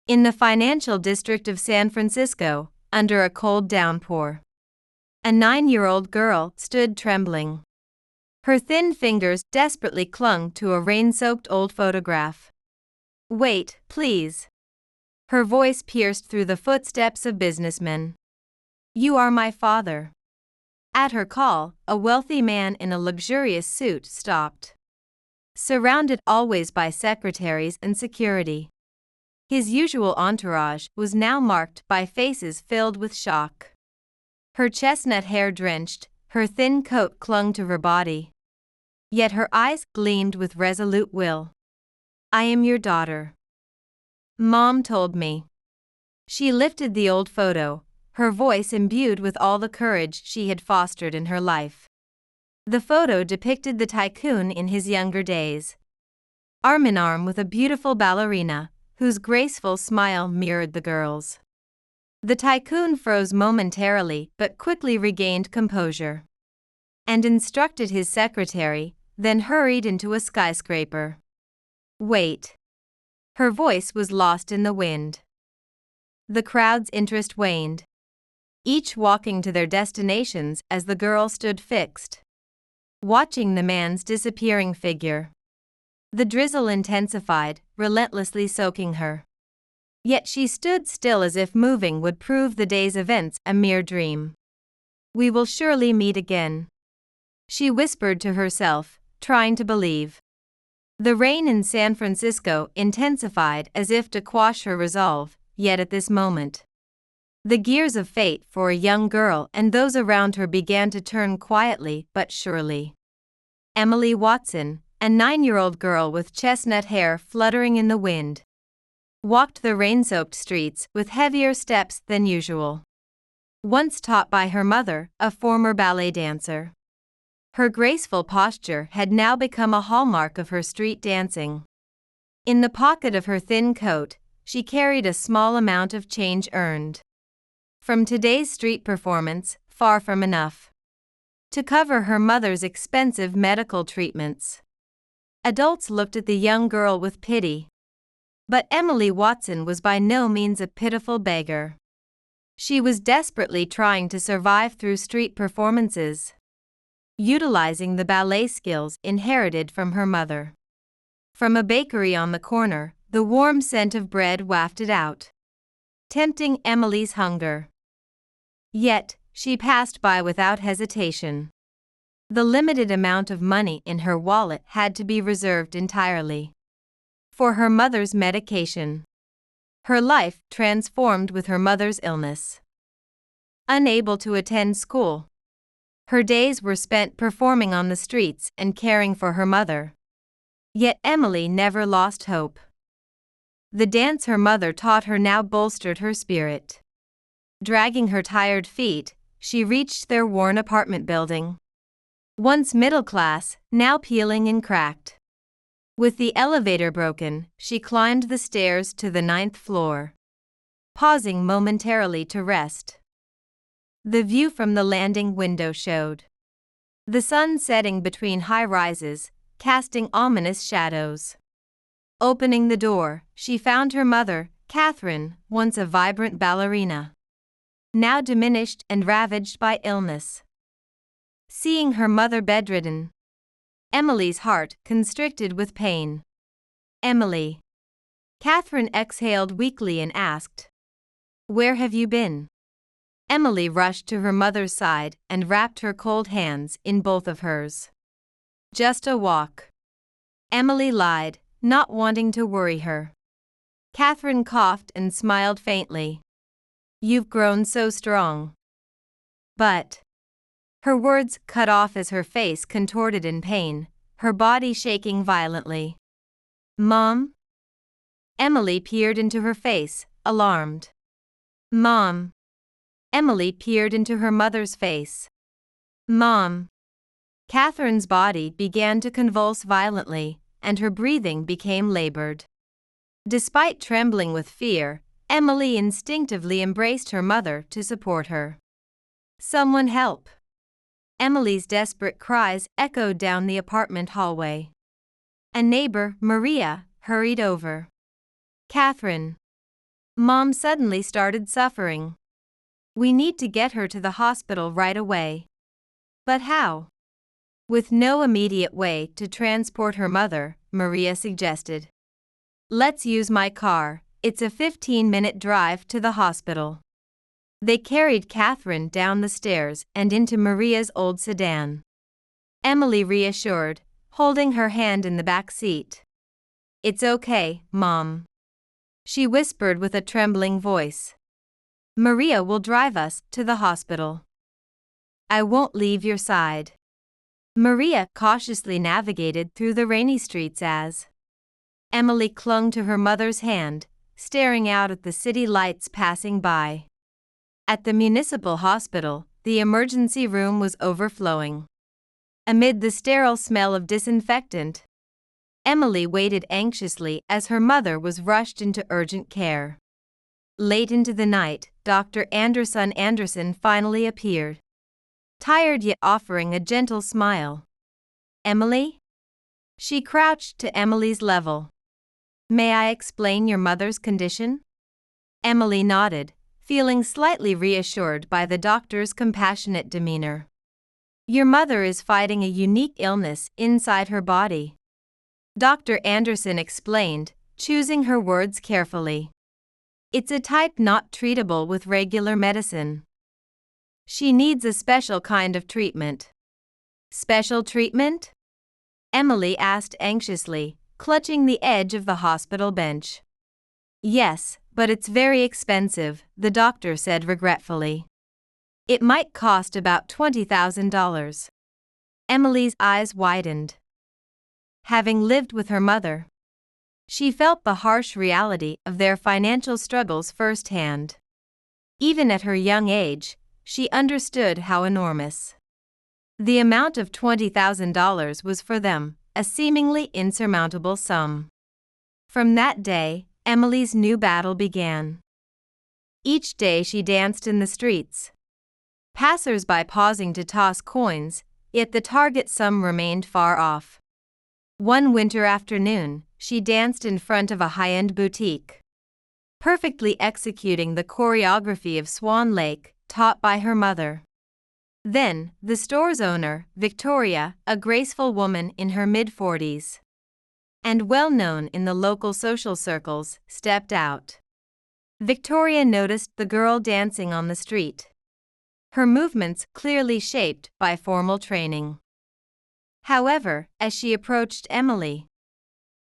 In the financial district of San Francisco, under a cold downpour, a 9-year-old girl stood trembling. Her thin fingers desperately clung to a rain-soaked old photograph. "Wait, please." Her voice pierced through the footsteps of businessmen. "You are my father." At her call, a wealthy man in a luxurious suit stopped, surrounded always by secretaries and security. His usual entourage was now marked by faces filled with shock. Her chestnut hair drenched, her thin coat clung to her body. Yet her eyes gleamed with resolute will. "I am your daughter. Mom told me." She lifted the old photo, her voice imbued with all the courage she had fostered in her life. The photo depicted the tycoon in his younger days, arm in arm with a beautiful ballerina, whose graceful smile mirrored the girl's. The tycoon froze momentarily but quickly regained composure and instructed his secretary, then hurried into a skyscraper. "Wait." Her voice was lost in the wind. The crowd's interest waned, each walking to their destinations as the girl stood fixed, watching the man's disappearing figure. The drizzle intensified, relentlessly soaking her. Yet she stood still as if moving would prove the day's events a mere dream. "We will surely meet again," she whispered to herself, trying to believe. The rain in San Francisco intensified as if to quash her resolve, yet at this moment, the gears of fate for a young girl and those around her began to turn quietly but surely. Emily Watson, a 9-year-old girl with chestnut hair fluttering in the wind, walked the rain-soaked streets with heavier steps than usual. Once taught by her mother, a former ballet dancer, her graceful posture had now become a hallmark of her street dancing. In the pocket of her thin coat, she carried a small amount of change earned from today's street performance, far from enough to cover her mother's expensive medical treatments. Adults looked at the young girl with pity. But Emily Watson was by no means a pitiful beggar. She was desperately trying to survive through street performances, utilizing the ballet skills inherited from her mother. From a bakery on the corner, the warm scent of bread wafted out, tempting Emily's hunger. Yet, she passed by without hesitation. The limited amount of money in her wallet had to be reserved entirely for her mother's medication. Her life transformed with her mother's illness. Unable to attend school, her days were spent performing on the streets and caring for her mother. Yet Emily never lost hope. The dance her mother taught her now bolstered her spirit. Dragging her tired feet, she reached their worn apartment building, once middle class, now peeling and cracked. With the elevator broken, she climbed the stairs to the 9th floor, pausing momentarily to rest. The view from the landing window showed the sun setting between high rises, casting ominous shadows. Opening the door, she found her mother, Catherine, once a vibrant ballerina, now diminished and ravaged by illness. Seeing her mother bedridden, Emily's heart constricted with pain. "Emily." Catherine exhaled weakly and asked, "Where have you been?" Emily rushed to her mother's side and wrapped her cold hands in both of hers. "Just a walk," Emily lied, not wanting to worry her. Catherine coughed and smiled faintly. "You've grown so strong." But her words cut off as her face contorted in pain, her body shaking violently. "Mom?" Emily peered into her face, alarmed. "Mom?" Emily peered into her mother's face. "Mom?" Catherine's body began to convulse violently, and her breathing became labored. Despite trembling with fear, Emily instinctively embraced her mother to support her. "Someone help!" Emily's desperate cries echoed down the apartment hallway. A neighbor, Maria, hurried over. "Catherine!" Mom suddenly started suffering. We need to get her to the hospital right away. But how? With no immediate way to transport her mother, Maria suggested. Let's use my car. It's a 15-minute drive to the hospital. They carried Catherine down the stairs and into Maria's old sedan. Emily reassured, holding her hand in the back seat. It's okay, Mom, she whispered with a trembling voice. Maria will drive us to the hospital. I won't leave your side. Maria cautiously navigated through the rainy streets as Emily clung to her mother's hand, staring out at the city lights passing by. At the municipal hospital, the emergency room was overflowing. Amid the sterile smell of disinfectant, Emily waited anxiously as her mother was rushed into urgent care. Late into the night, Dr. Anderson finally appeared. Tired yet offering a gentle smile. Emily? She crouched to Emily's level. May I explain your mother's condition? Emily nodded, feeling slightly reassured by the doctor's compassionate demeanor. Your mother is fighting a unique illness inside her body. Dr. Anderson explained, choosing her words carefully. It's a type not treatable with regular medicine. She needs a special kind of treatment. Special treatment? Emily asked anxiously, clutching the edge of the hospital bench. Yes, but it's very expensive, the doctor said regretfully. It might cost about $20,000. Emily's eyes widened. Having lived with her mother, she felt the harsh reality of their financial struggles firsthand. Even at her young age, she understood how enormous the amount of $20,000 was for them, a seemingly insurmountable sum. From that day, Emily's new battle began. Each day she danced in the streets, passers-by pausing to toss coins, yet the target sum remained far off. One winter afternoon, she danced in front of a high-end boutique, perfectly executing the choreography of Swan Lake, taught by her mother. Then, the store's owner, Victoria, a graceful woman in her mid-40s, and well known in the local social circles, stepped out. Victoria noticed the girl dancing on the street, her movements clearly shaped by formal training. However, as she approached Emily,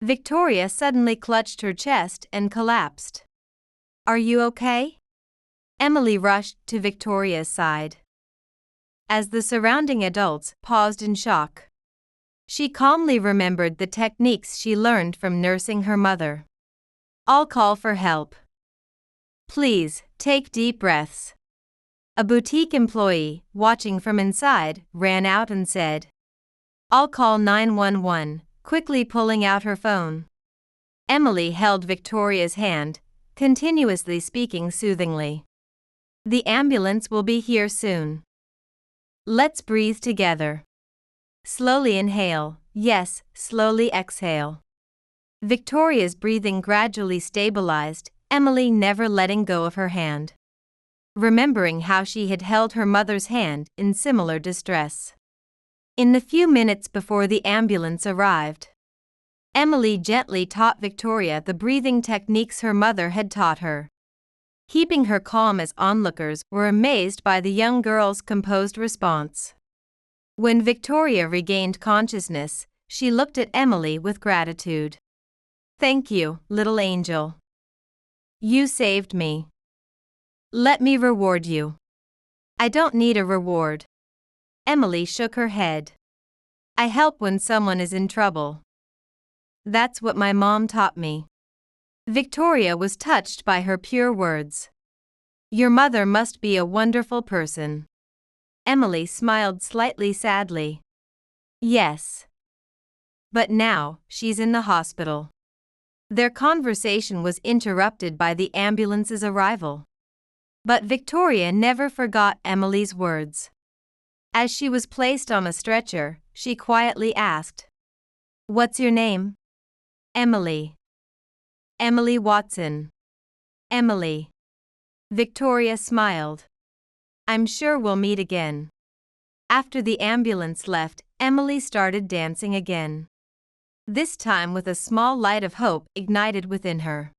Victoria suddenly clutched her chest and collapsed. Are you okay? Emily rushed to Victoria's side. As the surrounding adults paused in shock, she calmly remembered the techniques she learned from nursing her mother. I'll call for help. Please, take deep breaths. A boutique employee, watching from inside, ran out and said, I'll call 911, quickly pulling out her phone. Emily held Victoria's hand, continuously speaking soothingly. The ambulance will be here soon. Let's breathe together. Slowly inhale, yes, slowly exhale. Victoria's breathing gradually stabilized, Emily never letting go of her hand, remembering how she had held her mother's hand in similar distress. In the few minutes before the ambulance arrived, Emily gently taught Victoria the breathing techniques her mother had taught her, keeping her calm as onlookers were amazed by the young girl's composed response. When Victoria regained consciousness, she looked at Emily with gratitude. Thank you, little angel. You saved me. Let me reward you. I don't need a reward. Emily shook her head. I help when someone is in trouble. That's what my mom taught me. Victoria was touched by her pure words. Your mother must be a wonderful person. Emily smiled slightly sadly. Yes. But now, she's in the hospital. Their conversation was interrupted by the ambulance's arrival. But Victoria never forgot Emily's words. As she was placed on a stretcher, she quietly asked, What's your name? Emily. Emily Watson. Emily. Victoria smiled. I'm sure we'll meet again. After the ambulance left, Emily started dancing again. This time with a small light of hope ignited within her.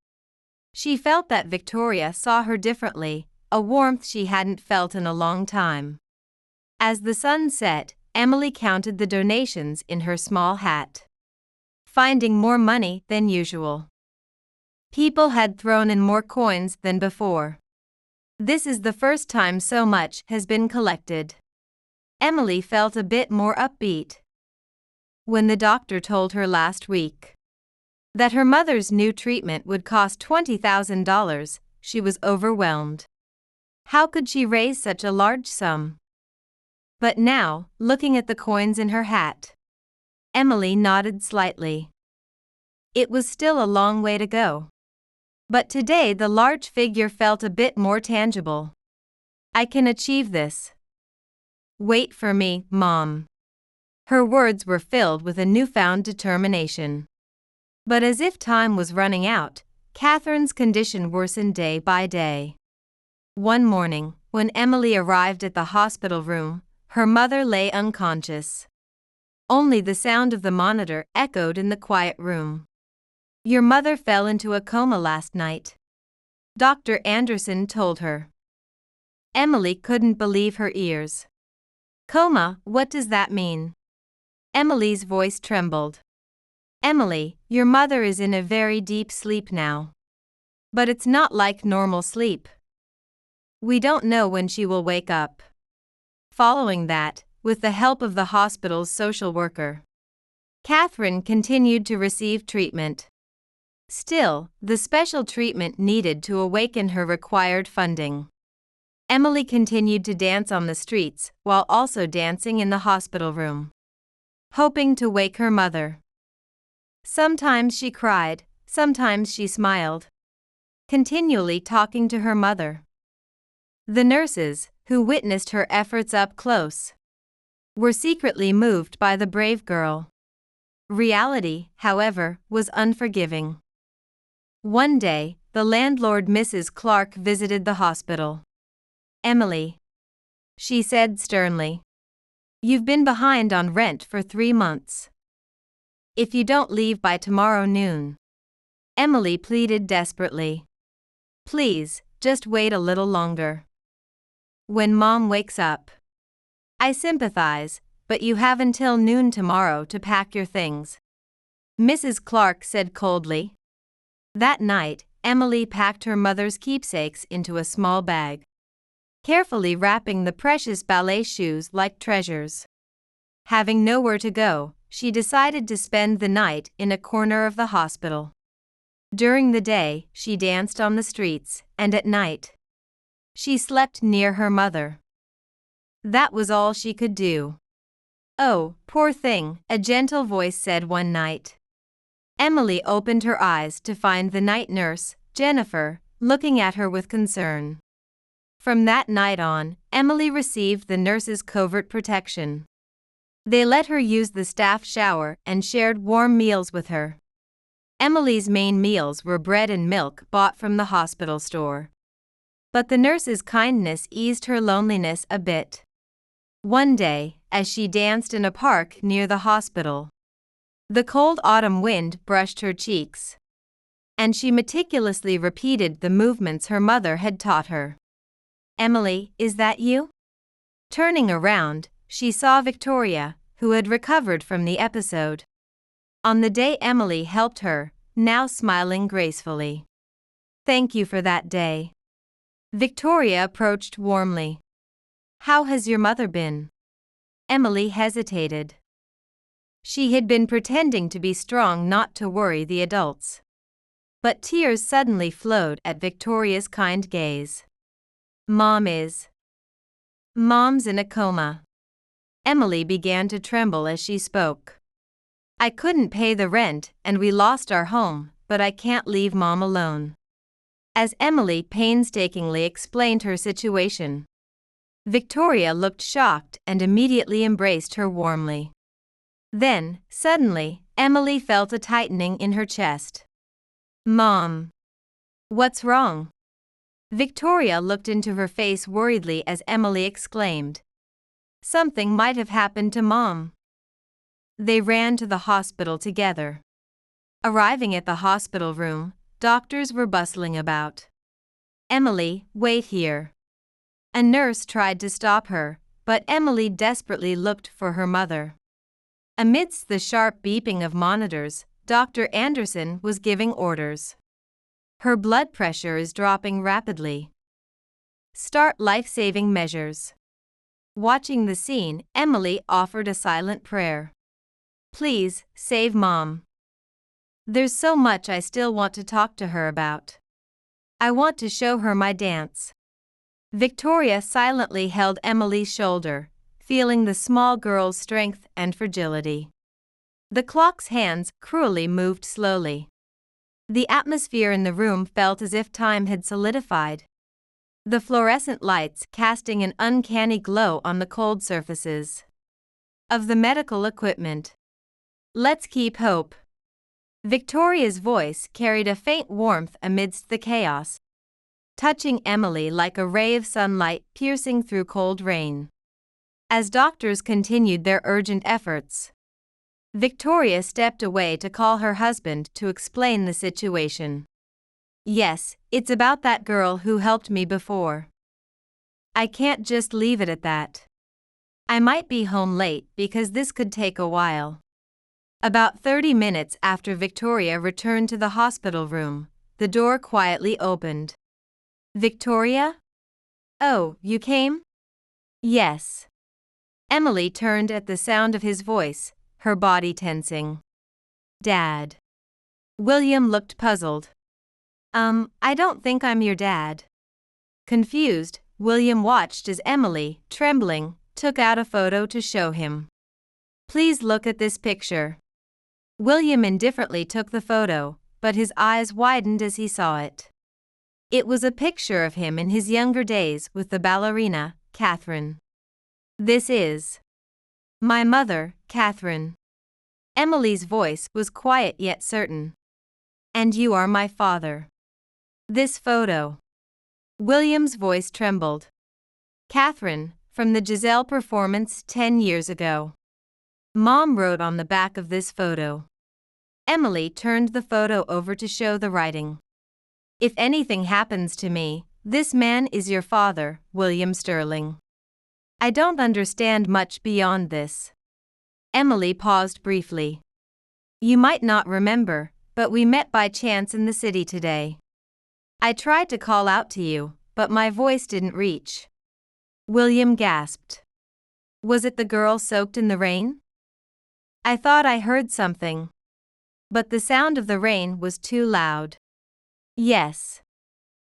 She felt that Victoria saw her differently, a warmth she hadn't felt in a long time. As the sun set, Emily counted the donations in her small hat, finding more money than usual. People had thrown in more coins than before. This is the first time so much has been collected. Emily felt a bit more upbeat. When the doctor told her last week that her mother's new treatment would cost $20,000, she was overwhelmed. How could she raise such a large sum? But now, looking at the coins in her hat, Emily nodded slightly. It was still a long way to go. But today the large figure felt a bit more tangible. I can achieve this. Wait for me, Mom. Her words were filled with a newfound determination. But as if time was running out, Catherine's condition worsened day by day. One morning, when Emily arrived at the hospital room, her mother lay unconscious. Only the sound of the monitor echoed in the quiet room. Your mother fell into a coma last night, Dr. Anderson told her. Emily couldn't believe her ears. Coma, what does that mean? Emily's voice trembled. Emily, your mother is in a very deep sleep now. But it's not like normal sleep. We don't know when she will wake up. Following that, with the help of the hospital's social worker, Catherine continued to receive treatment. Still, the special treatment needed to awaken her required funding. Emily continued to dance on the streets while also dancing in the hospital room, hoping to wake her mother. Sometimes she cried, sometimes she smiled, continually talking to her mother. The nurses, who witnessed her efforts up close, were secretly moved by the brave girl. Reality, however, was unforgiving. One day, the landlord Mrs. Clark visited the hospital. Emily, she said sternly, you've been behind on rent for 3 months. If you don't leave by tomorrow noon. Emily pleaded desperately. Please, just wait a little longer. When Mom wakes up. I sympathize, but you have until noon tomorrow to pack your things, Mrs. Clark said coldly. That night, Emily packed her mother's keepsakes into a small bag, carefully wrapping the precious ballet shoes like treasures. Having nowhere to go, she decided to spend the night in a corner of the hospital. During the day, she danced on the streets, and at night, she slept near her mother. That was all she could do. Oh, poor thing, a gentle voice said one night. Emily opened her eyes to find the night nurse, Jennifer, looking at her with concern. From that night on, Emily received the nurse's covert protection. They let her use the staff shower and shared warm meals with her. Emily's main meals were bread and milk bought from the hospital store. But the nurse's kindness eased her loneliness a bit. One day, as she danced in a park near the hospital, the cold autumn wind brushed her cheeks, and she meticulously repeated the movements her mother had taught her. Emily, is that you? Turning around, she saw Victoria, who had recovered from the episode. On the day Emily helped her, now smiling gracefully. Thank you for that day. Victoria approached warmly. How has your mother been? Emily hesitated. She had been pretending to be strong not to worry the adults. But tears suddenly flowed at Victoria's kind gaze. Mom's in a coma. Emily began to tremble as she spoke. I couldn't pay the rent and we lost our home, but I can't leave Mom alone. As Emily painstakingly explained her situation, Victoria looked shocked and immediately embraced her warmly. Then, suddenly, Emily felt a tightening in her chest. Mom. What's wrong? Victoria looked into her face worriedly as Emily exclaimed, "Something might have happened to Mom." They ran to the hospital together. Arriving at the hospital room, doctors were bustling about. "Emily, wait here." A nurse tried to stop her, but Emily desperately looked for her mother. Amidst the sharp beeping of monitors, Dr. Anderson was giving orders. "Her blood pressure is dropping rapidly. Start life-saving measures." Watching the scene, Emily offered a silent prayer. "Please, save Mom. There's so much I still want to talk to her about. I want to show her my dance." Victoria silently held Emily's shoulder, feeling the small girl's strength and fragility. The clock's hands cruelly moved slowly. The atmosphere in the room felt as if time had solidified. The fluorescent lights casting an uncanny glow on the cold surfaces of the medical equipment. "Let's keep hope." Victoria's voice carried a faint warmth amidst the chaos, touching Emily like a ray of sunlight piercing through cold rain. As doctors continued their urgent efforts, Victoria stepped away to call her husband to explain the situation. "Yes, it's about that girl who helped me before. I can't just leave it at that. I might be home late because this could take a while." About 30 minutes after Victoria returned to the hospital room, the door quietly opened. "Victoria? Oh, you came?" "Yes." Emily turned at the sound of his voice, her body tensing. "Dad." William looked puzzled. I don't think I'm your dad." Confused, William watched as Emily, trembling, took out a photo to show him. "Please look at this picture." William indifferently took the photo, but his eyes widened as he saw it. It was a picture of him in his younger days with the ballerina, Catherine. "This is my mother, Catherine." Emily's voice was quiet yet certain. "And you are my father." "This photo." William's voice trembled. "Catherine, from the Giselle performance 10 years ago. Mom wrote on the back of this photo." Emily turned the photo over to show the writing. "If anything happens to me, this man is your father, William Sterling. I don't understand much beyond this." Emily paused briefly. "You might not remember, but we met by chance in the city today. I tried to call out to you, but my voice didn't reach." William gasped. "Was it the girl soaked in the rain?" "I thought I heard something. But the sound of the rain was too loud." "Yes."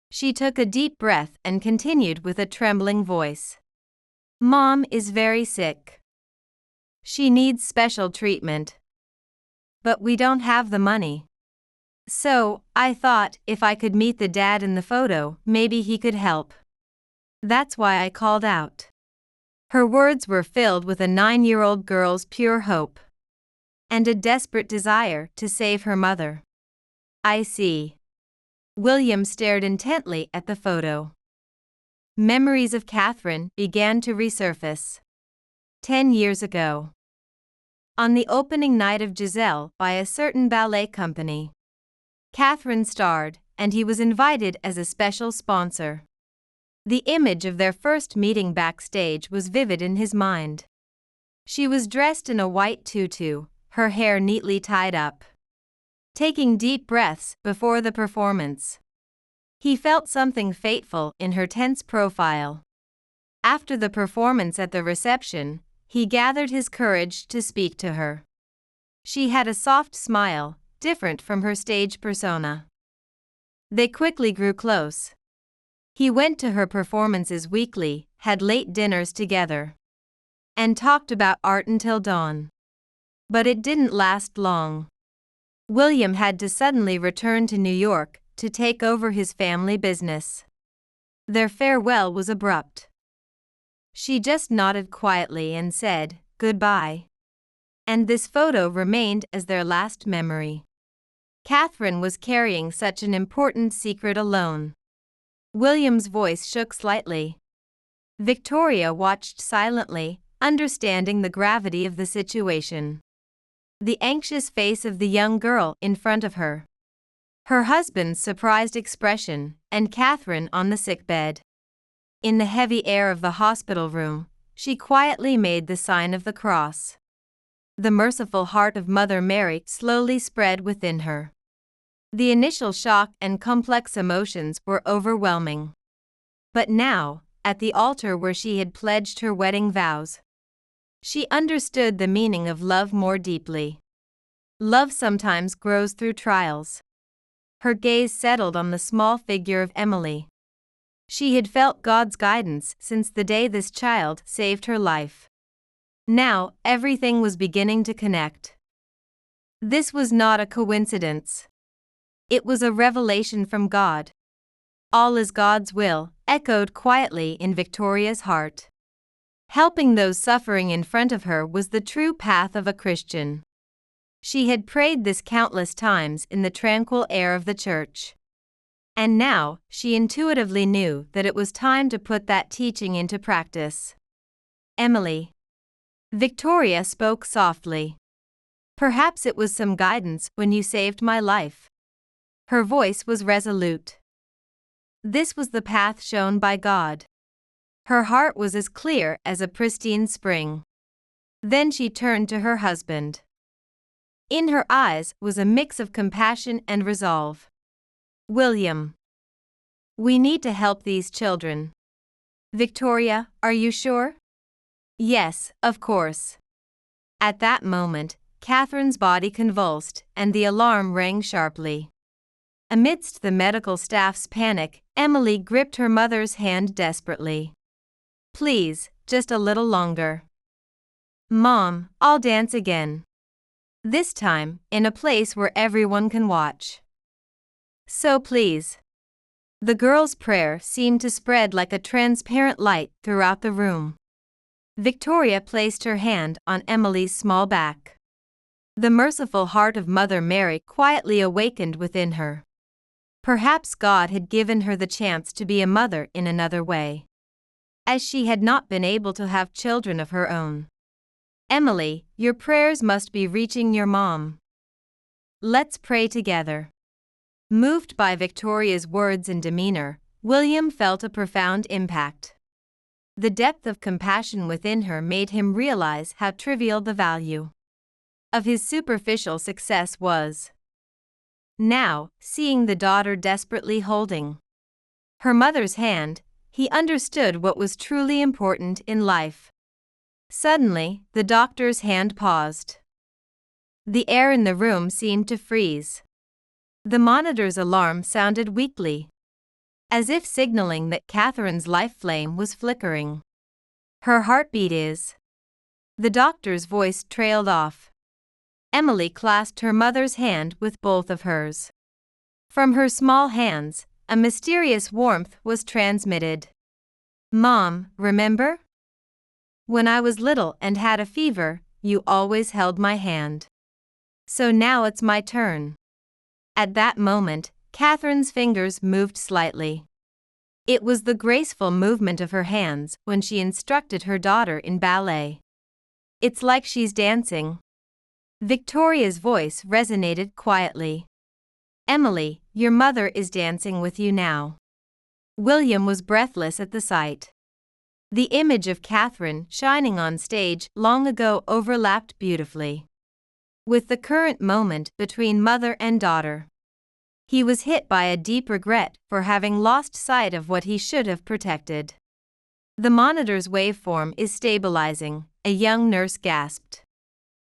She took a deep breath and continued with a trembling voice. "Mom is very sick. She needs special treatment. But we don't have the money. So, I thought if I could meet the dad in the photo, maybe he could help. That's why I called out." Her words were filled with a 9-year-old girl's pure hope and a desperate desire to save her mother. "I see." William stared intently at the photo. Memories of Catherine began to resurface. 10 years ago. On the opening night of Giselle by a certain ballet company. Catherine starred, and he was invited as a special sponsor. The image of their first meeting backstage was vivid in his mind. She was dressed in a white tutu, her hair neatly tied up. Taking deep breaths before the performance. He felt something fateful in her tense profile. After the performance at the reception, he gathered his courage to speak to her. She had a soft smile, different from her stage persona. They quickly grew close. He went to her performances weekly, had late dinners together, and talked about art until dawn. But it didn't last long. William had to suddenly return to New York to take over his family business. Their farewell was abrupt. She just nodded quietly and said, "Goodbye." And this photo remained as their last memory. Catherine was carrying such an important secret alone. William's voice shook slightly. Victoria watched silently, understanding the gravity of the situation. The anxious face of the young girl in front of her, her husband's surprised expression, and Catherine on the sickbed. In the heavy air of the hospital room, she quietly made the sign of the cross. The merciful heart of Mother Mary slowly spread within her. The initial shock and complex emotions were overwhelming. But now, at the altar where she had pledged her wedding vows, she understood the meaning of love more deeply. Love sometimes grows through trials. Her gaze settled on the small figure of Emily. She had felt God's guidance since the day this child saved her life. Now, everything was beginning to connect. This was not a coincidence. It was a revelation from God. All is God's will, echoed quietly in Victoria's heart. Helping those suffering in front of her was the true path of a Christian. She had prayed this countless times in the tranquil air of the church. And now, she intuitively knew that it was time to put that teaching into practice. Emily. Victoria spoke softly. Perhaps it was some guidance when you saved my life. Her voice was resolute. This was the path shown by God. Her heart was as clear as a pristine spring. Then she turned to her husband. In her eyes was a mix of compassion and resolve. William. We need to help these children. Victoria, are you sure? Yes, of course. At that moment, Catherine's body convulsed and the alarm rang sharply. Amidst the medical staff's panic, Emily gripped her mother's hand desperately. Please, just a little longer. Mom, I'll dance again. This time, in a place where everyone can watch. So please. The girl's prayer seemed to spread like a transparent light throughout the room. Victoria placed her hand on Emily's small back. The merciful heart of Mother Mary quietly awakened within her. Perhaps God had given her the chance to be a mother in another way, as she had not been able to have children of her own. Emily, your prayers must be reaching your mom. Let's pray together. Moved by Victoria's words and demeanor, William felt a profound impact. The depth of compassion within her made him realize how trivial the value of his superficial success was. Now, seeing the daughter desperately holding her mother's hand, he understood what was truly important in life. Suddenly, the doctor's hand paused. The air in the room seemed to freeze. The monitor's alarm sounded weakly, as if signaling that Catherine's life flame was flickering. Her heartbeat is. The doctor's voice trailed off. Emily clasped her mother's hand with both of hers. From her small hands, a mysterious warmth was transmitted. Mom, remember? When I was little and had a fever, you always held my hand. So now it's my turn. At that moment, Catherine's fingers moved slightly. It was the graceful movement of her hands when she instructed her daughter in ballet. It's like she's dancing. Victoria's voice resonated quietly. Emily, your mother is dancing with you now. William was breathless at the sight. The image of Catherine shining on stage long ago overlapped beautifully with the current moment between mother and daughter. He was hit by a deep regret for having lost sight of what he should have protected. The monitor's waveform is stabilizing, a young nurse gasped.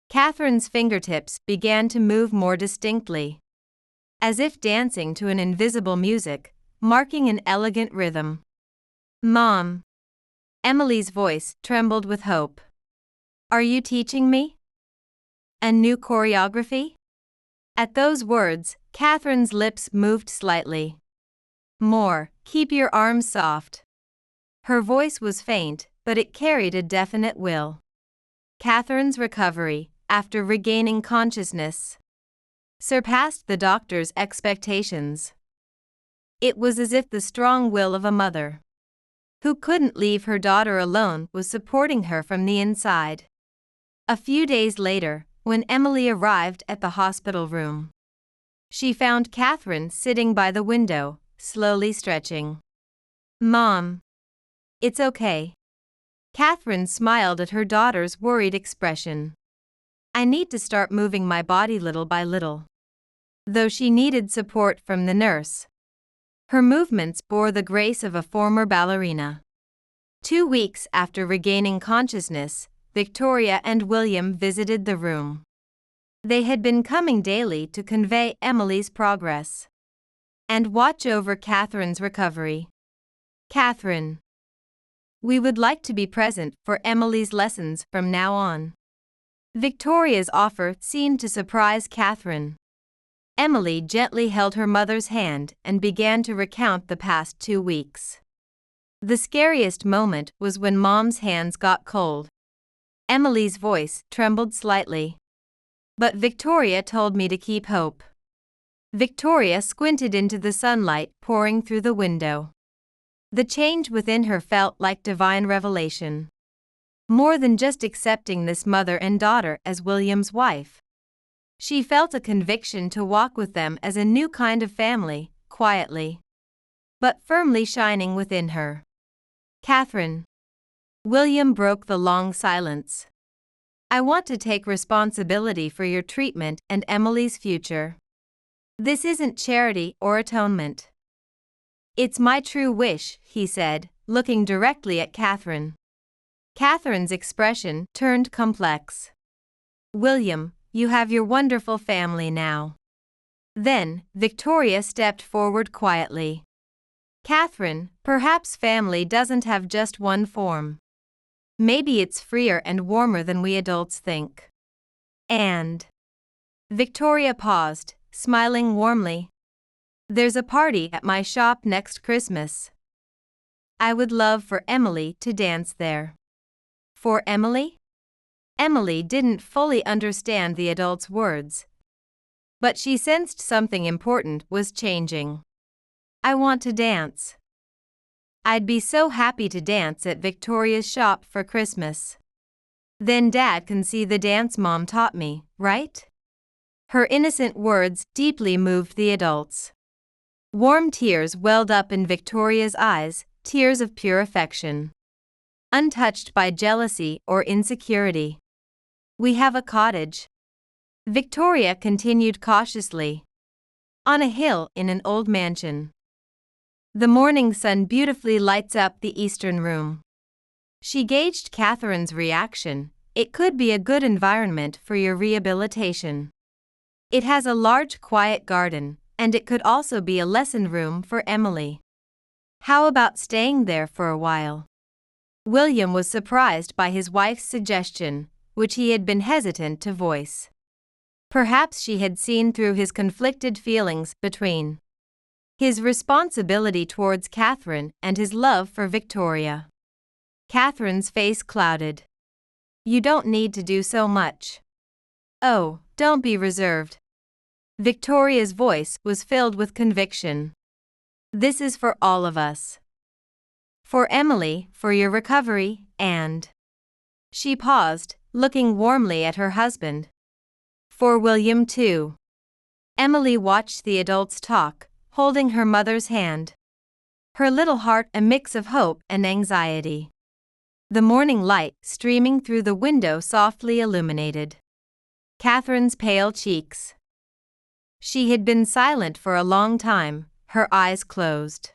Catherine's fingertips began to move more distinctly, as if dancing to an invisible music, marking an elegant rhythm. Mom. Emily's voice trembled with hope. Are you teaching me a new choreography? At those words, Catherine's lips moved slightly. More, keep your arms soft. Her voice was faint, but it carried a definite will. Catherine's recovery, after regaining consciousness, surpassed the doctor's expectations. It was as if the strong will of a mother who couldn't leave her daughter alone was supporting her from the inside. A few days later, when Emily arrived at the hospital room, she found Catherine sitting by the window, slowly stretching. "Mom, it's okay." Catherine smiled at her daughter's worried expression. "I need to start moving my body little by little." Though she needed support from the nurse, her movements bore the grace of a former ballerina. 2 weeks after regaining consciousness, Victoria and William visited the room. They had been coming daily to convey Emily's progress and watch over Catherine's recovery. "Catherine, we would like to be present for Emily's lessons from now on." Victoria's offer seemed to surprise Catherine. Emily gently held her mother's hand and began to recount the past 2 weeks. The scariest moment was when Mom's hands got cold. Emily's voice trembled slightly. "But Victoria told me to keep hope." Victoria squinted into the sunlight pouring through the window. The change within her felt like divine revelation. More than just accepting this mother and daughter as William's wife, she felt a conviction to walk with them as a new kind of family, quietly but firmly shining within her. "Catherine." William broke the long silence. "I want to take responsibility for your treatment and Emily's future. This isn't charity or atonement. It's my true wish," he said, looking directly at Catherine. Catherine's expression turned complex. "William, you have your wonderful family now." Then, Victoria stepped forward quietly. "Catherine, perhaps family doesn't have just one form. Maybe it's freer and warmer than we adults think." And Victoria paused, smiling warmly. "There's a party at my shop next Christmas. I would love for Emily to dance there." For Emily? Emily didn't fully understand the adult's words, but she sensed something important was changing. "I want to dance. I'd be so happy to dance at Victoria's shop for Christmas. Then Dad can see the dance Mom taught me, right?" Her innocent words deeply moved the adults. Warm tears welled up in Victoria's eyes, tears of pure affection, untouched by jealousy or insecurity. "We have a cottage," Victoria continued cautiously, "on a hill in an old mansion. The morning sun beautifully lights up the eastern room." She gauged Catherine's reaction. "It could be a good environment for your rehabilitation. It has a large quiet garden, and it could also be a lesson room for Emily. How about staying there for a while?" William was surprised by his wife's suggestion, which he had been hesitant to voice. Perhaps she had seen through his conflicted feelings between his responsibility towards Catherine and his love for Victoria. Catherine's face clouded. "You don't need to do so much." "Oh, don't be reserved." Victoria's voice was filled with conviction. "This is for all of us. For Emily, for your recovery, and—" She paused, looking warmly at her husband. "For William too." Emily watched the adults talk, holding her mother's hand, her little heart a mix of hope and anxiety. The morning light streaming through the window softly illuminated Catherine's pale cheeks. She had been silent for a long time, her eyes closed.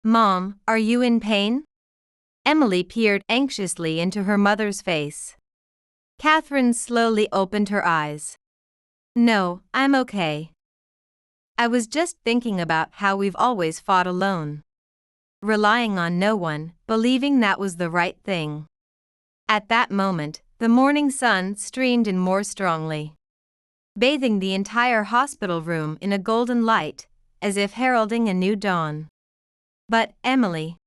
"Mom, are you in pain?" Emily peered anxiously into her mother's face. Catherine slowly opened her eyes. "No, I'm okay. I was just thinking about how we've always fought alone, relying on no one, believing that was the right thing." At that moment, the morning sun streamed in more strongly, bathing the entire hospital room in a golden light, as if heralding a new dawn. "But, Emily."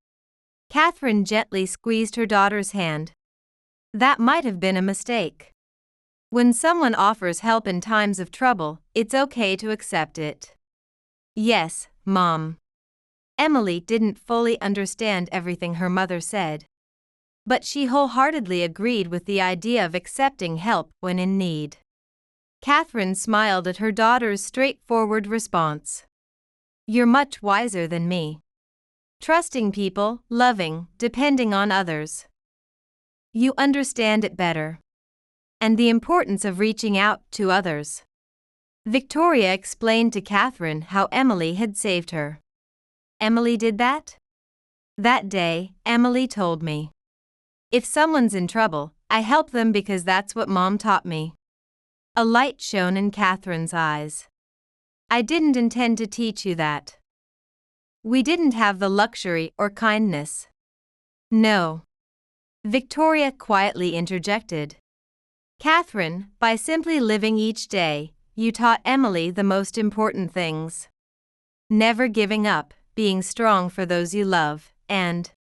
Catherine gently squeezed her daughter's hand. "That might have been a mistake. When someone offers help in times of trouble, it's okay to accept it." "Yes, Mom." Emily didn't fully understand everything her mother said, but she wholeheartedly agreed with the idea of accepting help when in need. Catherine smiled at her daughter's straightforward response. "You're much wiser than me. Trusting people, loving, depending on others. You understand it better. And the importance of reaching out to others." Victoria explained to Catherine how Emily had saved her. "Emily did that?" "That day, Emily told me. If someone's in trouble, I help them because that's what Mom taught me." A light shone in Catherine's eyes. "I didn't intend to teach you that. We didn't have the luxury or kindness." "No," Victoria quietly interjected. "Catherine, by simply living each day, you taught Emily the most important things. Never giving up, being strong for those you love, and..."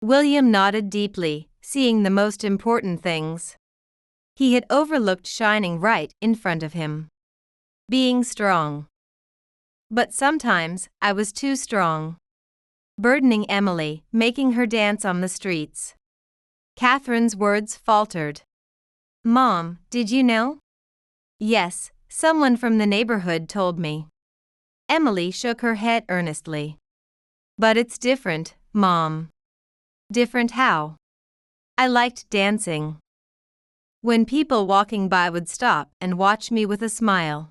William nodded deeply, seeing the most important things he had overlooked shining right in front of him. Being strong. "But sometimes, I was too strong." Burdening Emily, making her dance on the streets. Catherine's words faltered. "Mom, did you know?" "Yes, someone from the neighborhood told me." Emily shook her head earnestly. "But it's different, Mom." "Different how?" "I liked dancing. When people walking by would stop and watch me with a smile.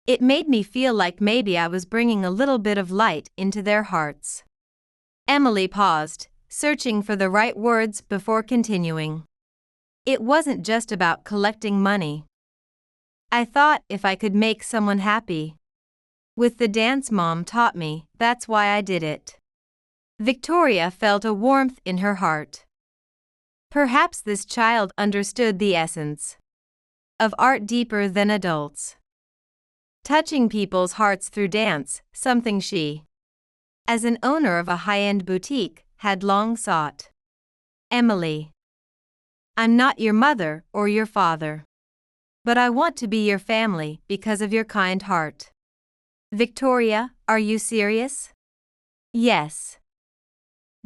It made me feel like maybe I was bringing a little bit of light into their hearts." Emily paused, searching for the right words before continuing. "It wasn't just about collecting money. I thought if I could make someone happy. With the dance Mom taught me, that's why I did it." Victoria felt a warmth in her heart. Perhaps this child understood the essence of art deeper than adults. Touching people's hearts through dance, something she, as an owner of a high-end boutique, had long sought. "Emily, I'm not your mother or your father. But I want to be your family because of your kind heart." "Victoria, are you serious?" "Yes."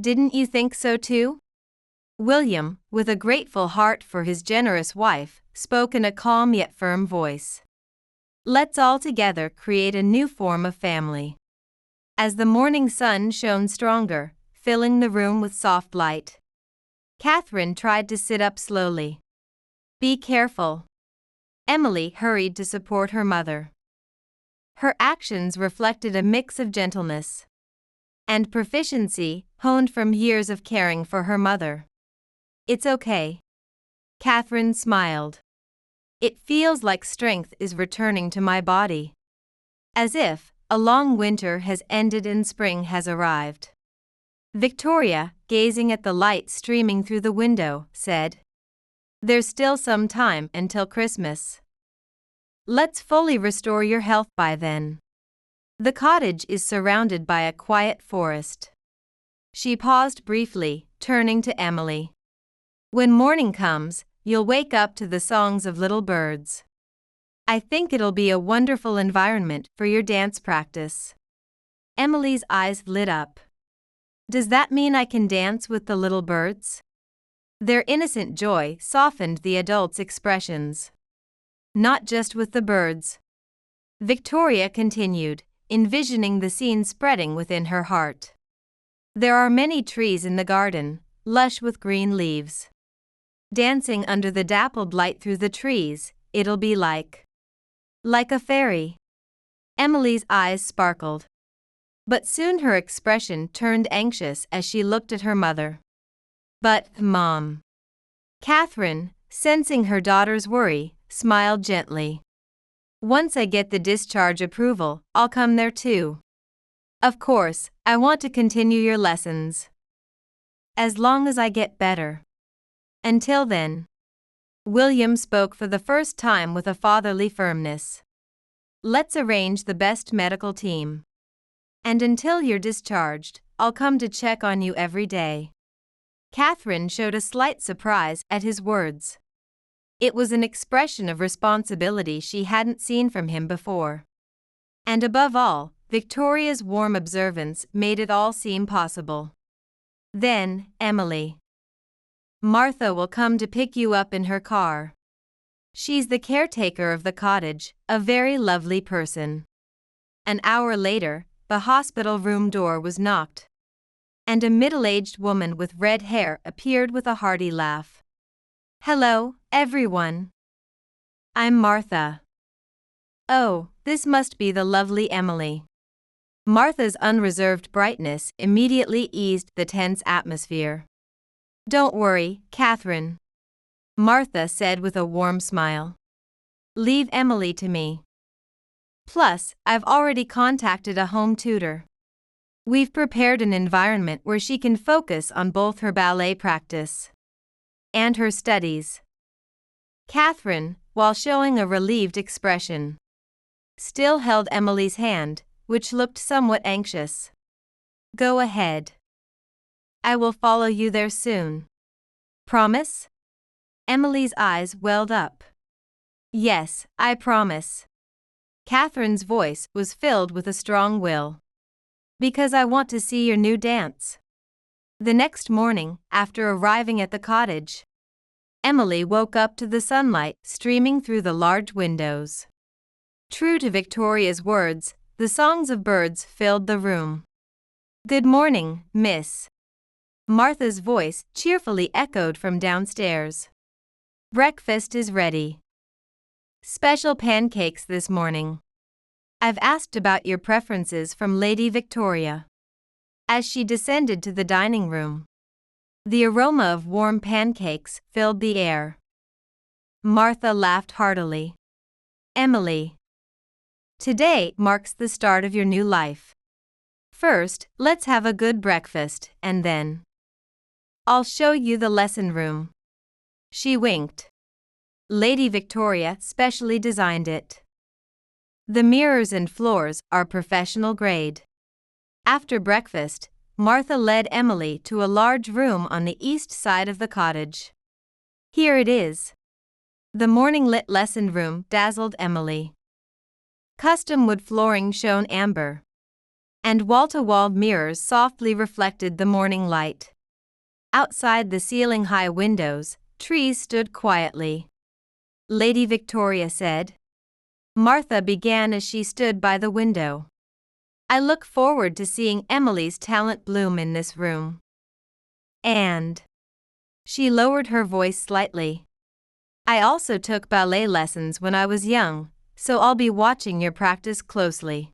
"Didn't you think so too?" William, with a grateful heart for his generous wife, spoke in a calm yet firm voice. "Let's all together create a new form of family." As the morning sun shone stronger, filling the room with soft light, Catherine tried to sit up slowly. "Be careful." Emily hurried to support her mother. Her actions reflected a mix of gentleness and proficiency, honed from years of caring for her mother. "It's okay." Catherine smiled. "It feels like strength is returning to my body. As if a long winter has ended and spring has arrived." Victoria, gazing at the light streaming through the window, said, "There's still some time until Christmas. Let's fully restore your health by then. The cottage is surrounded by a quiet forest." She paused briefly, turning to Emily. "When morning comes, you'll wake up to the songs of little birds. I think it'll be a wonderful environment for your dance practice." Emily's eyes lit up. "Does that mean I can dance with the little birds?" Their innocent joy softened the adults' expressions. "Not just with the birds," Victoria continued, envisioning the scene spreading within her heart. "There are many trees in the garden, lush with green leaves. Dancing under the dappled light through the trees, it'll be like a fairy." Emily's eyes sparkled. But soon her expression turned anxious as she looked at her mother. "But, Mom." Catherine, sensing her daughter's worry, smiled gently. "Once I get the discharge approval, I'll come there too. Of course, I want to continue your lessons. As long as I get better. Until then." William spoke for the first time with a fatherly firmness. "Let's arrange the best medical team. And until you're discharged, I'll come to check on you every day." Catherine showed a slight surprise at his words. It was an expression of responsibility she hadn't seen from him before. And above all, Victoria's warm observance made it all seem possible. Then, Emily. Martha will come to pick you up in her car. She's the caretaker of the cottage, a very lovely person. An hour later, the hospital room door was knocked, and a middle-aged woman with red hair appeared with a hearty laugh. "Hello, everyone. I'm Martha." "Oh, this must be the lovely Emily." Martha's unreserved brightness immediately eased the tense atmosphere. "Don't worry, Catherine," Martha said with a warm smile. "Leave Emily to me. Plus, I've already contacted a home tutor. We've prepared an environment where she can focus on both her ballet practice and her studies." Catherine, while showing a relieved expression, still held Emily's hand, which looked somewhat anxious. "Go ahead. I will follow you there soon. Promise?" Emily's eyes welled up. "Yes, I promise." Catherine's voice was filled with a strong will. "Because I want to see your new dance." The next morning, after arriving at the cottage, Emily woke up to the sunlight streaming through the large windows. True to Victoria's words, the songs of birds filled the room. "Good morning, miss." Martha's voice cheerfully echoed from downstairs. "Breakfast is ready. Special pancakes this morning. I've asked about your preferences from Lady Victoria." As she descended to the dining room, the aroma of warm pancakes filled the air. Martha laughed heartily. "Emily, today marks the start of your new life. First, let's have a good breakfast, and then I'll show you the lesson room." She winked. Lady Victoria specially designed it. The mirrors and floors are professional grade. After breakfast, Martha led Emily to a large room on the east side of the cottage. "Here it is." The morning-lit lesson room dazzled Emily. Custom wood flooring shone amber, and wall-to-wall mirrors softly reflected the morning light. Outside the ceiling-high windows, trees stood quietly. "Lady Victoria said," Martha began as she stood by the window, "I look forward to seeing Emily's talent bloom in this room. And," she lowered her voice slightly, "I also took ballet lessons when I was young, so I'll be watching your practice closely."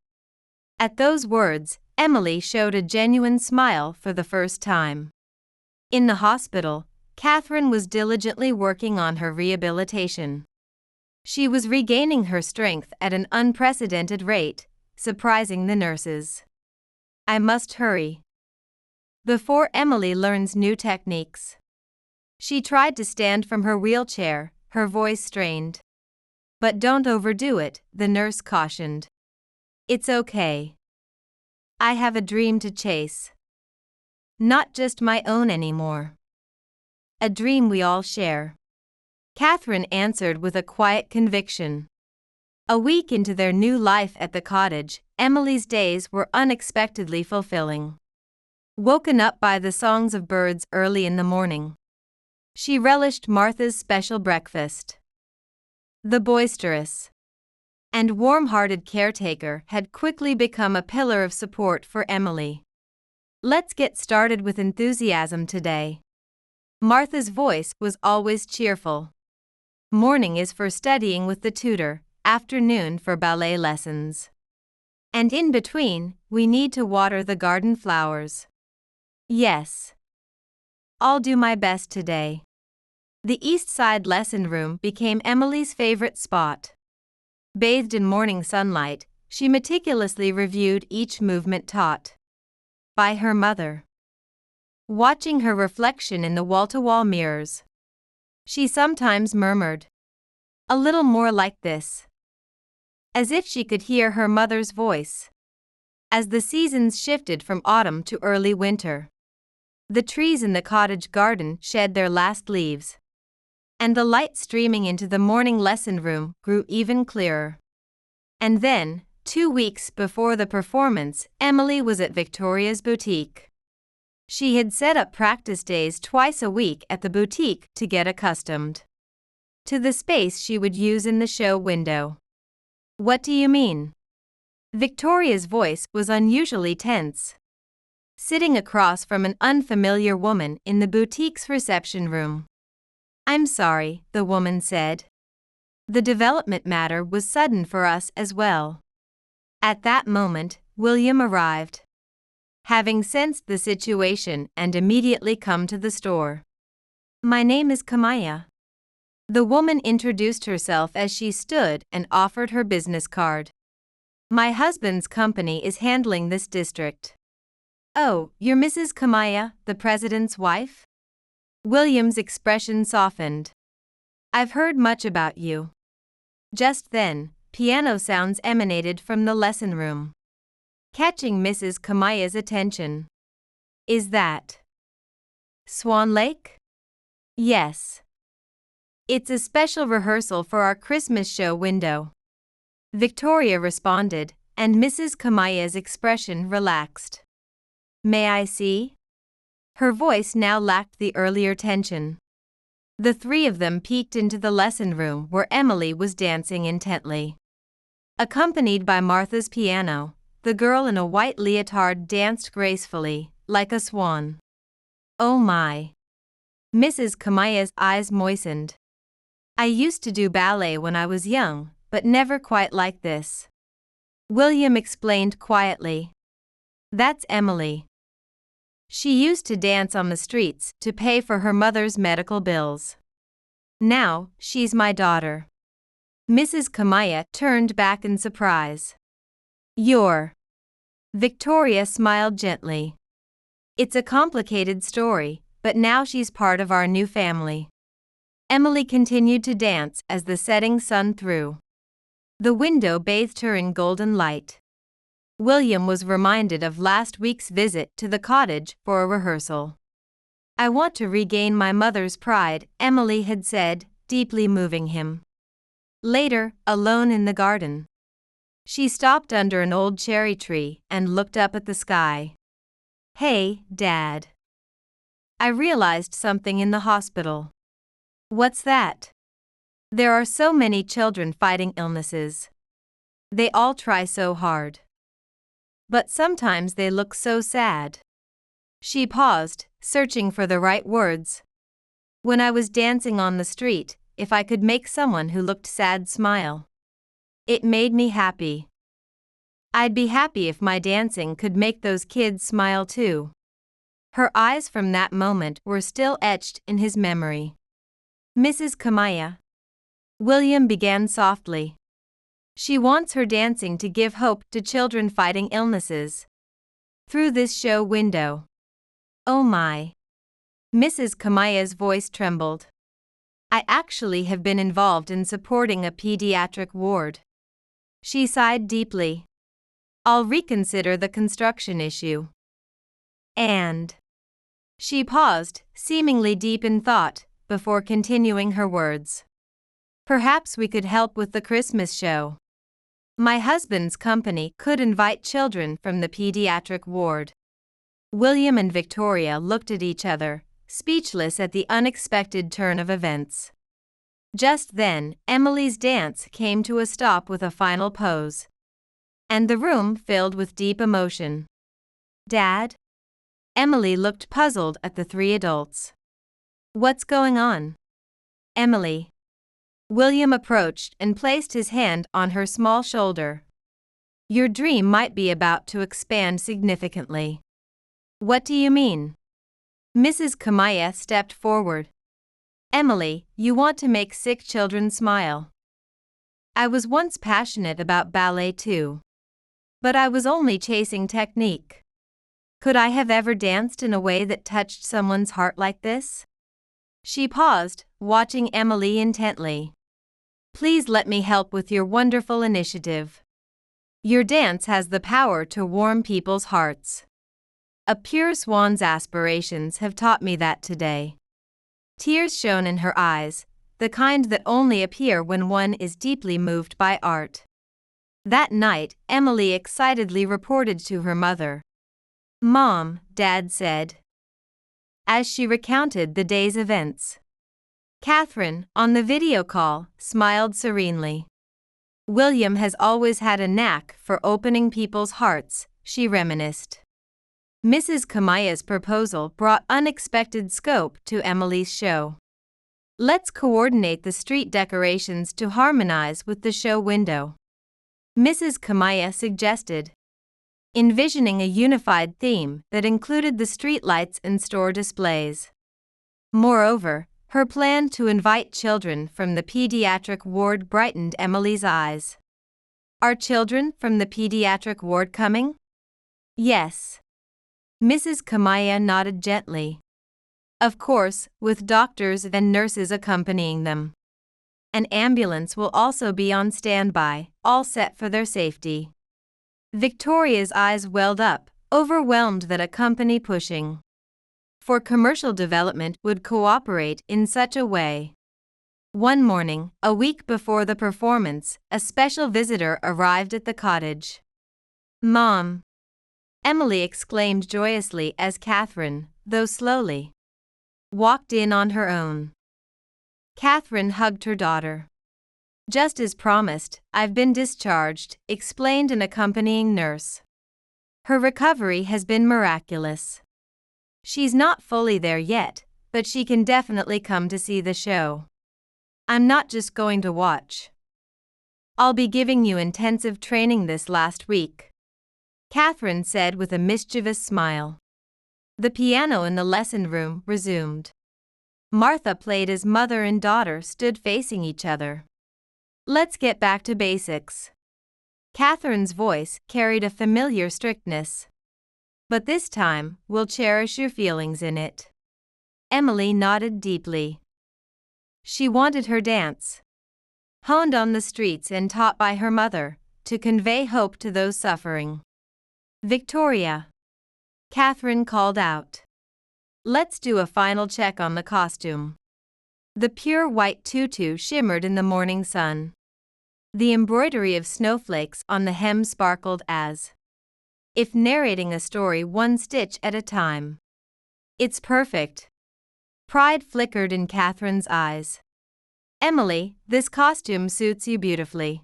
At those words, Emily showed a genuine smile for the first time. In the hospital, Catherine was diligently working on her rehabilitation. She was regaining her strength at an unprecedented rate, surprising the nurses. "I must hurry before Emily learns new techniques." She tried to stand from her wheelchair, her voice strained. "But don't overdo it," the nurse cautioned. "It's okay. I have a dream to chase. Not just my own anymore. A dream we all share." Catherine answered with a quiet conviction. A week into their new life at the cottage, Emily's days were unexpectedly fulfilling. Woken up by the songs of birds early in the morning, she relished Martha's special breakfast. The boisterous and warm-hearted caretaker had quickly become a pillar of support for Emily. "Let's get started with enthusiasm today." Martha's voice was always cheerful. "Morning is for studying with the tutor, afternoon for ballet lessons. And in between, we need to water the garden flowers." "Yes. I'll do my best today." The East Side lesson room became Emily's favorite spot. Bathed in morning sunlight, she meticulously reviewed each movement taught by her mother. Watching her reflection in the wall-to-wall mirrors, she sometimes murmured, "A little more like this," as if she could hear her mother's voice. As the seasons shifted from autumn to early winter, the trees in the cottage garden shed their last leaves, and the light streaming into the morning lesson room grew even clearer. And then, 2 weeks before the performance, Emily was at Victoria's boutique. She had set up practice days twice a week at the boutique to get accustomed to the space she would use in the show window. "What do you mean?" Victoria's voice was unusually tense. Sitting across from an unfamiliar woman in the boutique's reception room. "I'm sorry," the woman said. "The development matter was sudden for us as well." At that moment, William arrived, having sensed the situation and immediately come to the store. "My name is Kamaya." The woman introduced herself as she stood and offered her business card. "My husband's company is handling this district." "Oh, you're Mrs. Kamaya, the president's wife?" William's expression softened. "I've heard much about you." Just then, piano sounds emanated from the lesson room, catching Mrs. Kamaya's attention. "Is that Swan Lake?" "Yes. It's a special rehearsal for our Christmas show window," Victoria responded, and Mrs. Kamaya's expression relaxed. "May I see?" Her voice now lacked the earlier tension. The three of them peeked into the lesson room where Emily was dancing intently. Accompanied by Martha's piano, the girl in a white leotard danced gracefully, like a swan. "Oh my!" Mrs. Kamaya's eyes moistened. "I used to do ballet when I was young, but never quite like this." William explained quietly. "That's Emily. She used to dance on the streets to pay for her mother's medical bills. Now, she's my daughter." Mrs. Kamaya turned back in surprise. "You're..." Victoria smiled gently. "It's a complicated story, but now she's part of our new family." Emily continued to dance as the setting sun threw. The window bathed her in golden light. William was reminded of last week's visit to the cottage for a rehearsal. "I want to regain my mother's pride," Emily had said, deeply moving him. Later, alone in the garden, she stopped under an old cherry tree and looked up at the sky. "Hey, Dad. I realized something in the hospital." "What's that?" "There are so many children fighting illnesses. They all try so hard. But sometimes they look so sad." She paused, searching for the right words. "When I was dancing on the street, if I could make someone who looked sad smile, it made me happy. I'd be happy if my dancing could make those kids smile too." Her eyes from that moment were still etched in his memory. "Mrs. Kamaya," William began softly. "She wants her dancing to give hope to children fighting illnesses through this show window." "Oh my." Mrs. Kamaya's voice trembled. "I actually have been involved in supporting a pediatric ward." She sighed deeply. "I'll reconsider the construction issue." And she paused, seemingly deep in thought, before continuing her words. "Perhaps we could help with the Christmas show. My husband's company could invite children from the pediatric ward." William and Victoria looked at each other, speechless at the unexpected turn of events. Just then, Emily's dance came to a stop with a final pose, and the room filled with deep emotion. "Dad?" Emily looked puzzled at the three adults. "What's going on?" "Emily." William approached and placed his hand on her small shoulder. "Your dream might be about to expand significantly." "What do you mean?" Mrs. Kamaya stepped forward. "Emily, you want to make sick children smile. I was once passionate about ballet too. But I was only chasing technique. Could I have ever danced in a way that touched someone's heart like this?" She paused, watching Emily intently. "Please let me help with your wonderful initiative. Your dance has the power to warm people's hearts. A pure swan's aspirations have taught me that today." Tears shone in her eyes, the kind that only appear when one is deeply moved by art. That night, Emily excitedly reported to her mother. "Mom," Dad said, as she recounted the day's events. Catherine, on the video call, smiled serenely. "William has always had a knack for opening people's hearts," she reminisced. Mrs. Kamaya's proposal brought unexpected scope to Emily's show. "Let's coordinate the street decorations to harmonize with the show window," Mrs. Kamaya suggested, envisioning a unified theme that included the streetlights and store displays. Moreover, her plan to invite children from the pediatric ward brightened Emily's eyes. "Are children from the pediatric ward coming?" "Yes." Mrs. Kamaya nodded gently. "Of course, with doctors and nurses accompanying them. An ambulance will also be on standby, all set for their safety." Victoria's eyes welled up, overwhelmed that a company pushing for commercial development would cooperate in such a way. One morning, a week before the performance, a special visitor arrived at the cottage. "Mom!" Emily exclaimed joyously as Catherine, though slowly, walked in on her own. Catherine hugged her daughter. "Just as promised, I've been discharged," explained an accompanying nurse. "Her recovery has been miraculous. She's not fully there yet, but she can definitely come to see the show. I'm not just going to watch. I'll be giving you intensive training this last week," Catherine said with a mischievous smile. The piano in the lesson room resumed. Martha played as mother and daughter stood facing each other. "Let's get back to basics." Catherine's voice carried a familiar strictness. "But this time, we'll cherish your feelings in it." Emily nodded deeply. She wanted her dance, honed on the streets and taught by her mother, to convey hope to those suffering. "Victoria," Catherine called out, "let's do a final check on the costume." The pure white tutu shimmered in the morning sun. The embroidery of snowflakes on the hem sparkled as if narrating a story one stitch at a time. "It's perfect." Pride flickered in Catherine's eyes. "Emily, this costume suits you beautifully."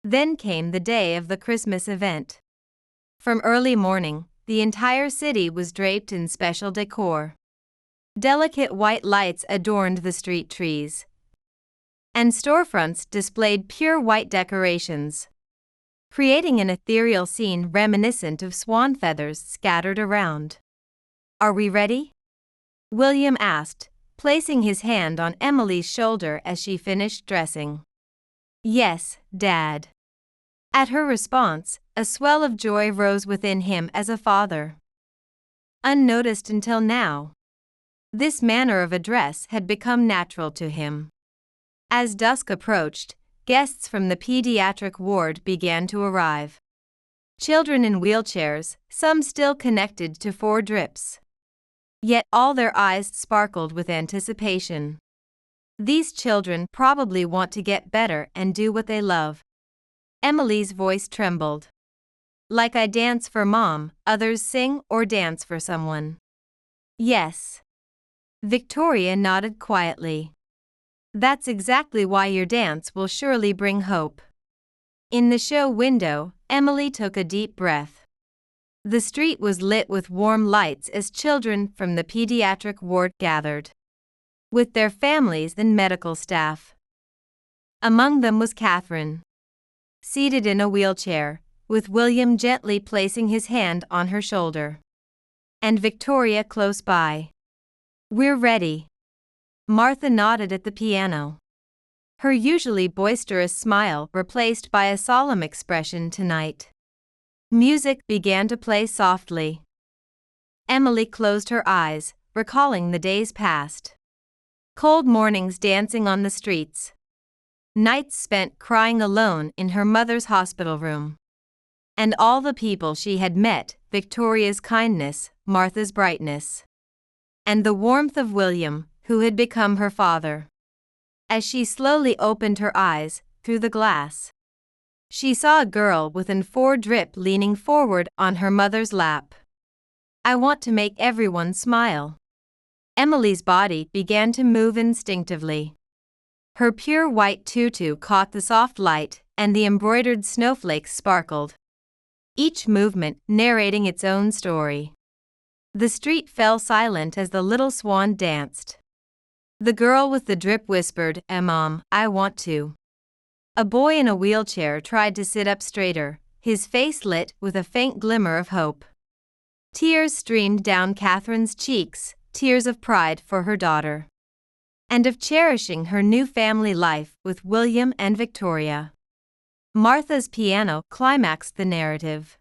Then came the day of the Christmas event. From early morning, the entire city was draped in special decor. Delicate white lights adorned the street trees, and storefronts displayed pure white decorations, creating an ethereal scene reminiscent of swan feathers scattered around. "Are we ready?" William asked, placing his hand on Emily's shoulder as she finished dressing. "Yes, Dad." At her response, a swell of joy rose within him as a father. Unnoticed until now, this manner of address had become natural to him. As dusk approached, guests from the pediatric ward began to arrive. Children in wheelchairs, some still connected to 4 drips. Yet all their eyes sparkled with anticipation. These children probably want to get better and do what they love. Emily's voice trembled. "Like I dance for Mom, others sing or dance for someone." "Yes." Victoria nodded quietly. "That's exactly why your dance will surely bring hope." In the show window, Emily took a deep breath. The street was lit with warm lights as children from the pediatric ward gathered, with their families and medical staff. Among them was Catherine, seated in a wheelchair, with William gently placing his hand on her shoulder, and Victoria close by. "We're ready." Martha nodded at the piano, her usually boisterous smile replaced by a solemn expression tonight. Music began to play softly. Emily closed her eyes, recalling the days past. Cold mornings dancing on the streets. Nights spent crying alone in her mother's hospital room. And all the people she had met, Victoria's kindness, Martha's brightness, and the warmth of William, who had become her father. As she slowly opened her eyes, through the glass, She saw a girl with an 4 drip leaning forward on her mother's lap. I want to make everyone smile. Emily's body began to move instinctively. Her pure white tutu caught the soft light, and the embroidered snowflakes sparkled, each movement narrating its own story. The street fell silent as the little swan danced. The girl with the drip whispered, "Mom, I want to." A boy in a wheelchair tried to sit up straighter, his face lit with a faint glimmer of hope. Tears streamed down Catherine's cheeks, tears of pride for her daughter, and of cherishing her new family life with William and Victoria. Martha's piano climaxed the narrative.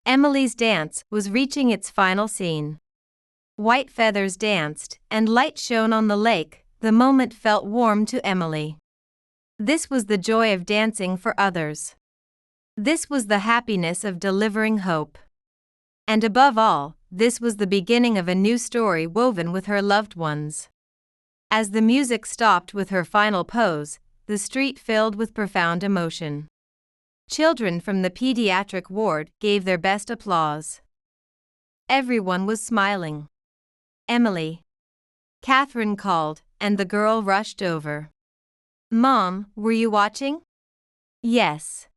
Emily's dance was reaching its final scene. White feathers danced, and light shone on the lake. The moment felt warm to Emily. This was the joy of dancing for others. This was the happiness of delivering hope. And above all, this was the beginning of a new story woven with her loved ones. As the music stopped with her final pose, the street filled with profound emotion. Children from the pediatric ward gave their best applause. Everyone was smiling. "Emily," Catherine called, and the girl rushed over. "Mom, were you watching?" "Yes."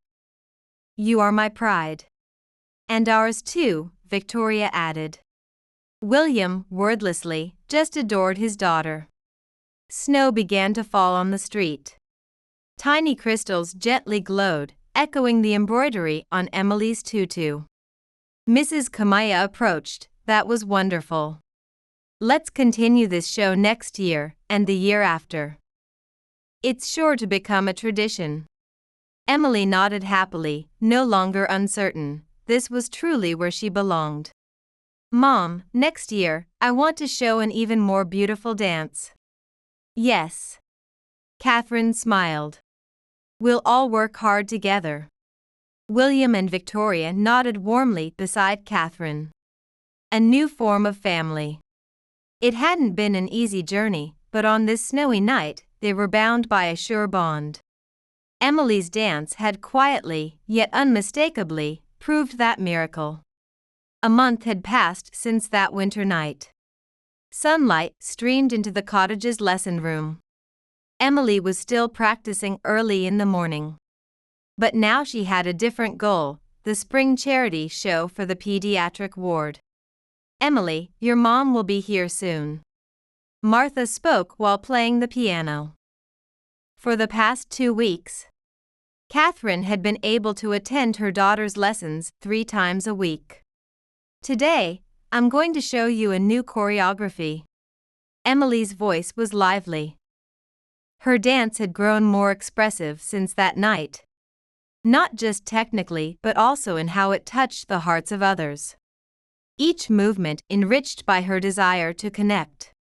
"You are my pride." "And ours too," Victoria added. William, wordlessly, just adored his daughter. Snow began to fall on the street. Tiny crystals gently glowed, echoing the embroidery on Emily's tutu. Mrs. Kamaya approached. "That was wonderful. Let's continue this show next year, and the year after. It's sure to become a tradition." Emily nodded happily, no longer uncertain. This was truly where she belonged. "Mom, next year, I want to show an even more beautiful dance." "Yes." Catherine smiled. "We'll all work hard together." William and Victoria nodded warmly beside Catherine. A new form of family. It hadn't been an easy journey, but on this snowy night, they were bound by a sure bond. Emily's dance had quietly, yet unmistakably, proved that miracle. A month had passed since that winter night. Sunlight streamed into the cottage's lesson room. Emily was still practicing early in the morning. But now she had a different goal, the spring charity show for the pediatric ward. "Emily, your mom will be here soon." Martha spoke while playing the piano. For the past 2 weeks, Catherine had been able to attend her daughter's lessons 3 times a week. "Today, I'm going to show you a new choreography." Emily's voice was lively. Her dance had grown more expressive since that night. Not just technically but also in how it touched the hearts of others. Each movement enriched by her desire to connect.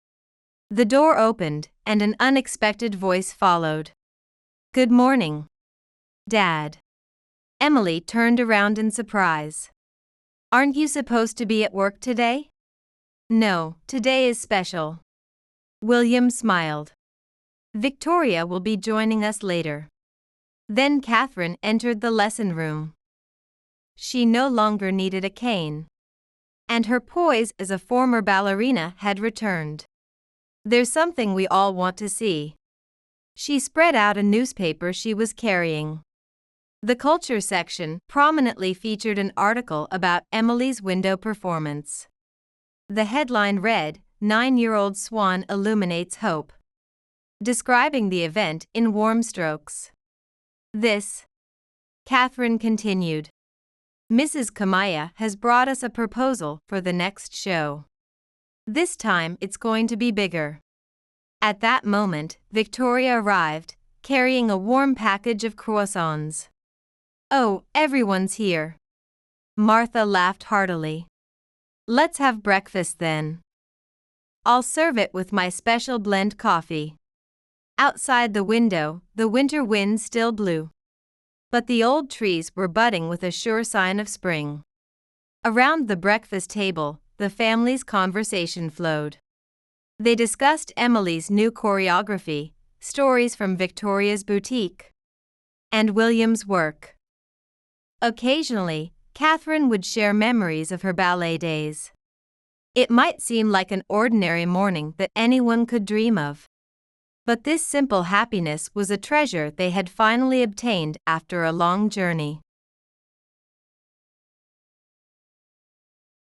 The door opened, and an unexpected voice followed. "Good morning, Dad." Emily turned around in surprise. "Aren't you supposed to be at work today?" "No, today is special." William smiled. "Victoria will be joining us later." Then Catherine entered the lesson room. She no longer needed a cane. And her poise as a former ballerina had returned. "There's something we all want to see." She spread out a newspaper she was carrying. The culture section prominently featured an article about Emily's window performance. The headline read, "9-year-old Swan illuminates hope," describing the event in warm strokes. "This," Catherine continued, "Mrs. Kamaya has brought us a proposal for the next show. This time it's going to be bigger." At that moment, Victoria arrived, carrying a warm package of croissants. "Oh, everyone's here." Martha laughed heartily. "Let's have breakfast then. I'll serve it with my special blend coffee." Outside the window, the winter wind still blew. But the old trees were budding with a sure sign of spring. Around the breakfast table, the family's conversation flowed. They discussed Emily's new choreography, stories from Victoria's boutique, and William's work. Occasionally, Catherine would share memories of her ballet days. It might seem like an ordinary morning that anyone could dream of. But this simple happiness was a treasure they had finally obtained after a long journey.